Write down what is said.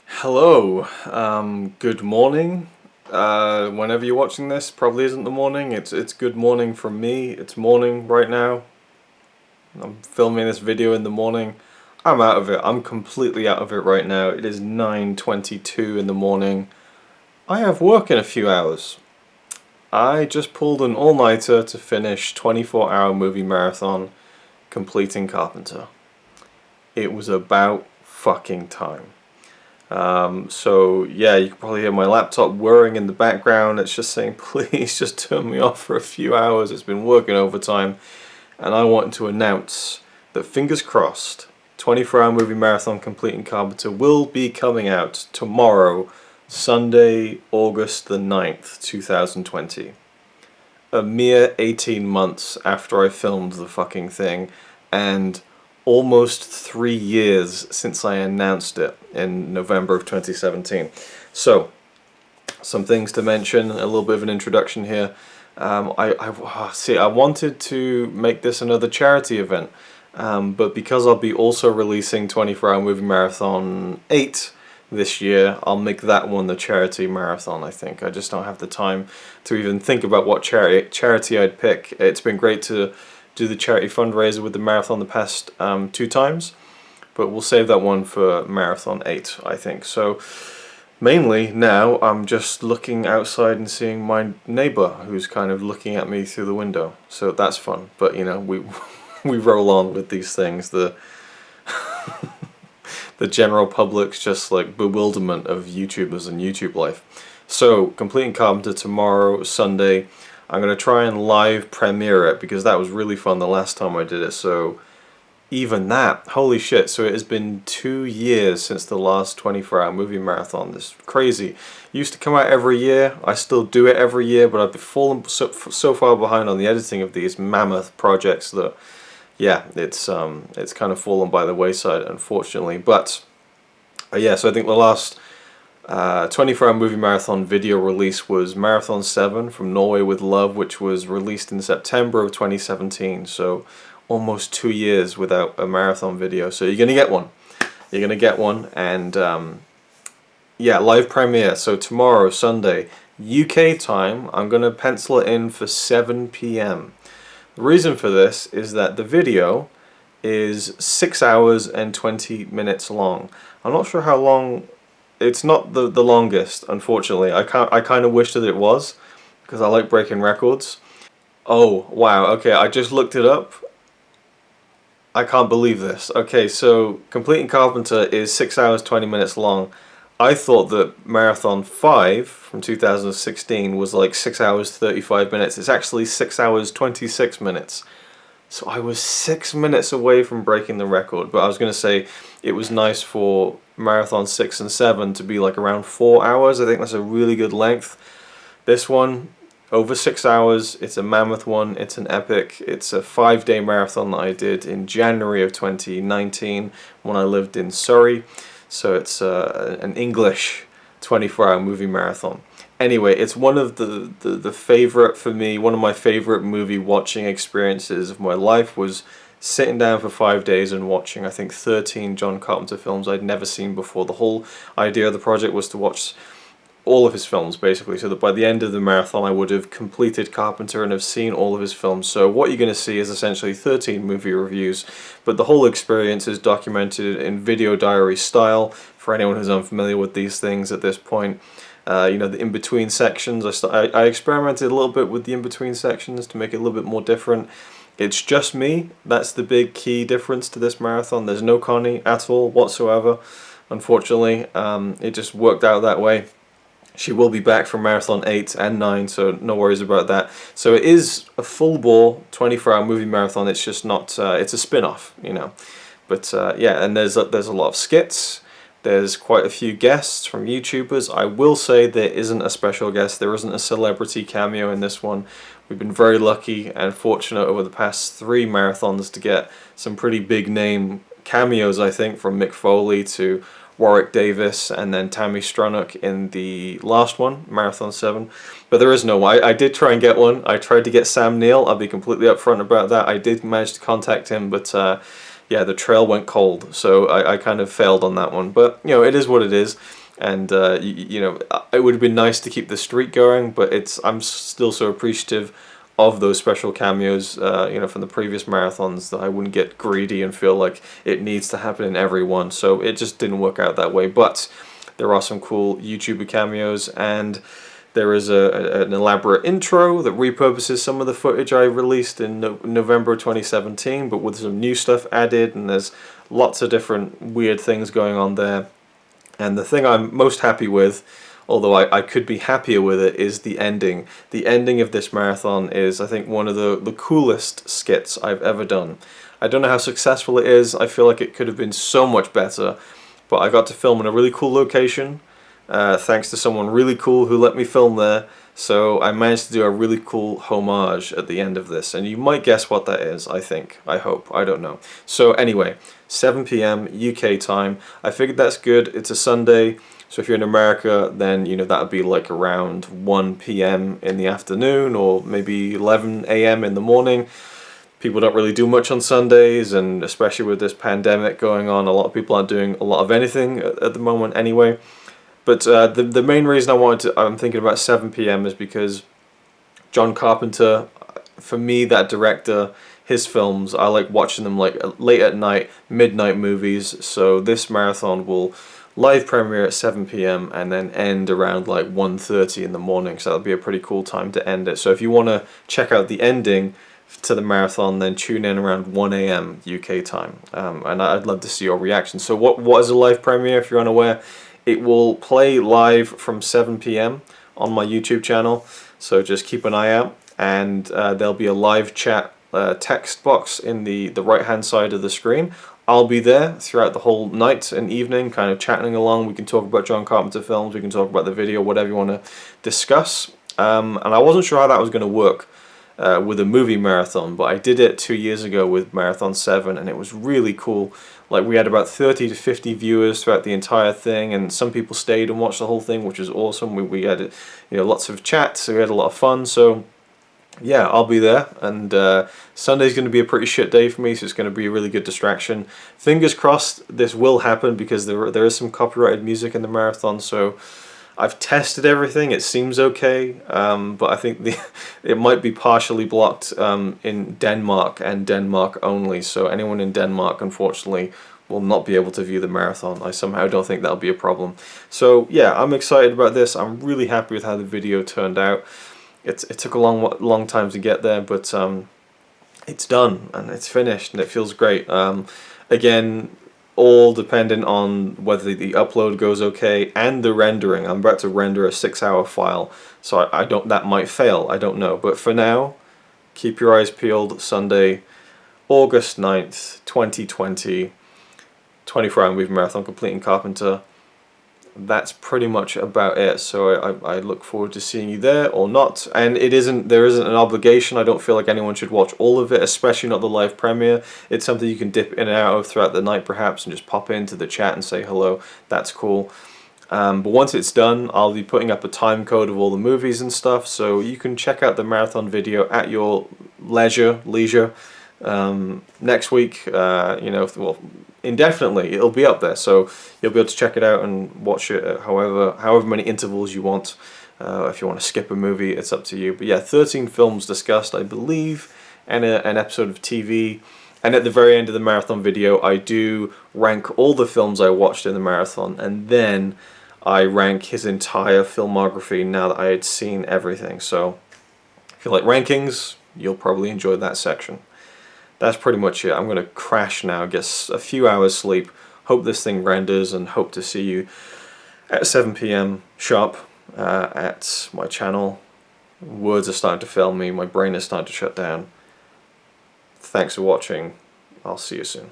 Hello, good morning. Whenever you're watching this, probably isn't the morning. It's good morning from me. It's morning right now. I'm filming this video in the morning. I'm out of it. I'm completely out of it right now. It is 9:22 in the morning. I have work in a few hours. I just pulled an all-nighter to finish 24-hour movie marathon, completing Carpenter. It was about fucking time. So yeah, you can probably hear my laptop whirring in the background. It's just saying, please just turn me off for a few hours. It's been working overtime. And I want to announce that, fingers crossed, 24-hour movie marathon completing Carpenter will be coming out tomorrow, Sunday, August the 9th, 2020. A mere 18 months after I filmed the fucking thing, and almost 3 years since I announced it in November of 2017. So, some things to mention, a little bit of an introduction here. I wanted to make this another charity event, but because I'll be also releasing 24-hour movie marathon 8 this year, I'll make that one the charity marathon. I think I just don't have the time to even think about what charity I'd pick. It's been great to do the charity fundraiser with the marathon the past 2 times, but we'll save that one for marathon 8, I think. So mainly now I'm just looking outside and seeing my neighbor who's kind of looking at me through the window, so that's fun. But you know, we roll on with these things. The the general public's just like bewilderment of YouTubers and YouTube life. So, completing Carpenter tomorrow, Sunday. I'm going to try and live premiere it because that was really fun the last time I did it. So, even that, holy shit. So, it has been 2 years since the last 24-hour movie marathon. This is crazy. It used to come out every year. I still do it every year, but I've fallen so far behind on the editing of these mammoth projects that, yeah, it's kind of fallen by the wayside, unfortunately. But yeah, so I think the last 24-hour movie marathon video release was Marathon 7 from Norway with Love, which was released in September of 2017. So almost 2 years without a marathon video. So you're gonna get one. You're gonna get one, and yeah, live premiere. So tomorrow, Sunday, UK time. I'm gonna pencil it in for 7 p.m. The reason for this is that the video is 6 hours and 20 minutes long. I'm not sure how long. It's not the longest, unfortunately. I kind of wish that it was, because I like breaking records. Oh, wow, okay, I just looked it up. I can't believe this. Okay, so completing Carpenter is 6 hours 20 minutes long. I thought that Marathon 5 from 2016 was like 6 hours 35 minutes. It's actually 6 hours 26 minutes. So I was 6 minutes away from breaking the record. But I was going to say it was nice for Marathon 6 and 7 to be like around 4 hours. I think that's a really good length. This one, over 6 hours. It's a mammoth one. It's an epic. It's a 5-day marathon that I did in January of 2019 when I lived in Surrey. So it's an English 24-hour movie marathon. Anyway, it's one of the favorite for me, one of my favorite movie watching experiences of my life was sitting down for 5 days and watching, I think, 13 John Carpenter films I'd never seen before. The whole idea of the project was to watch all of his films, basically, so that by the end of the marathon I would have completed Carpenter and have seen all of his films. So what you're going to see is essentially 13 movie reviews, but the whole experience is documented in video diary style for anyone who's unfamiliar with these things at this point. You know, the in-between sections, I experimented a little bit with the in-between sections to make it a little bit more different. It's just me. That's the big key difference to this marathon. There's no Connie at all whatsoever, unfortunately. It just worked out that way. She will be back for Marathon 8 and 9, so no worries about that. So it is a full-bore 24-hour movie marathon. It's just not, it's a spin-off, you know. But yeah, and there's a lot of skits. There's quite a few guests from YouTubers. I will say there isn't a special guest. There isn't a celebrity cameo in this one. We've been very lucky and fortunate over the past 3 marathons to get some pretty big name cameos, I think, from Mick Foley to Warwick Davis and then Tammy Stronach in the last one, Marathon 7. But there is no one. I did try and get one. I tried to get Sam Neill. I'll be completely upfront about that. I did manage to contact him, but yeah, the trail went cold, so I kind of failed on that one. But you know, it is what it is, and you know, it would have been nice to keep the streak going, but I'm still so appreciative of those special cameos, you know, from the previous marathons, that I wouldn't get greedy and feel like it needs to happen in every one. So it just didn't work out that way. But there are some cool YouTuber cameos, and there is an elaborate intro that repurposes some of the footage I released in November 2017, but with some new stuff added, and there's lots of different weird things going on there. And the thing I'm most happy with, although I could be happier with it, is the ending. The ending of this marathon is, I think, one of the coolest skits I've ever done. I don't know how successful it is. I feel like it could have been so much better, but I got to film in a really cool location, thanks to someone really cool who let me film there. So I managed to do a really cool homage at the end of this, and you might guess what that is, I think. I hope. I don't know. So anyway, 7 p.m. UK time. I figured that's good. It's a Sunday. So if you're in America, then you know that would be like around 1 p.m. in the afternoon, or maybe 11 a.m. in the morning. People don't really do much on Sundays, and especially with this pandemic going on, a lot of people aren't doing a lot of anything at the moment anyway. But the main reason I'm thinking about 7 p.m. is because John Carpenter, for me, that director, his films, I like watching them like late at night, midnight movies. So this marathon will live premiere at 7 p.m. and then end around like 1:30 in the morning. So that'll be a pretty cool time to end it. So if you want to check out the ending to the marathon, then tune in around 1 a.m. UK time. And I'd love to see your reaction. So what is a live premiere, if you're unaware? It will play live from 7 p.m. on my YouTube channel. So just keep an eye out, and there'll be a live chat text box in the right-hand side of the screen. I'll be there throughout the whole night and evening, kind of chatting along. We can talk about John Carpenter films, we can talk about the video, whatever you want to discuss. And I wasn't sure how that was going to work with a movie marathon, but I did it 2 years ago with Marathon 7, and it was really cool. Like, we had about 30 to 50 viewers throughout the entire thing, and some people stayed and watched the whole thing, which was awesome. We had, you know, lots of chats, so we had a lot of fun. So yeah, I'll be there, and Sunday's going to be a pretty shit day for me, so it's going to be a really good distraction. Fingers crossed this will happen, because there is some copyrighted music in the marathon, so I've tested everything. It seems okay, but I think it might be partially blocked in Denmark and Denmark only. So anyone in Denmark, unfortunately, will not be able to view the marathon. I somehow don't think that'll be a problem. So yeah, I'm excited about this. I'm really happy with how the video turned out. It took a long time to get there, but it's done and it's finished, and it feels great. Again, all dependent on whether the upload goes okay and the rendering. I'm about to render a 6-hour file, so I don't. That might fail. I don't know. But for now, keep your eyes peeled. Sunday, August 9th, 2020, 24-hour movie marathon completing Carpenter. That's pretty much about it. So I look forward to seeing you there or not. And there isn't an obligation. I don't feel like anyone should watch all of it, especially not the live premiere. It's something you can dip in and out of throughout the night perhaps, and just pop into the chat and say hello. That's cool. But once it's done, I'll be putting up a time code of all the movies and stuff, so you can check out the marathon video at your leisure. Next week, you know, well, indefinitely it'll be up there, so you'll be able to check it out and watch it at however many intervals you want. If you want to skip a movie, it's up to you. But yeah, 13 films discussed, I believe, and an episode of TV. And at the very end of the marathon video, I do rank all the films I watched in the marathon, and then I rank his entire filmography now that I had seen everything. So if you like rankings, you'll probably enjoy that section. That's pretty much it. I'm going to crash now, get a few hours sleep, hope this thing renders, and hope to see you at 7 p.m. sharp at my channel. Words are starting to fail me, my brain is starting to shut down. Thanks for watching. I'll see you soon.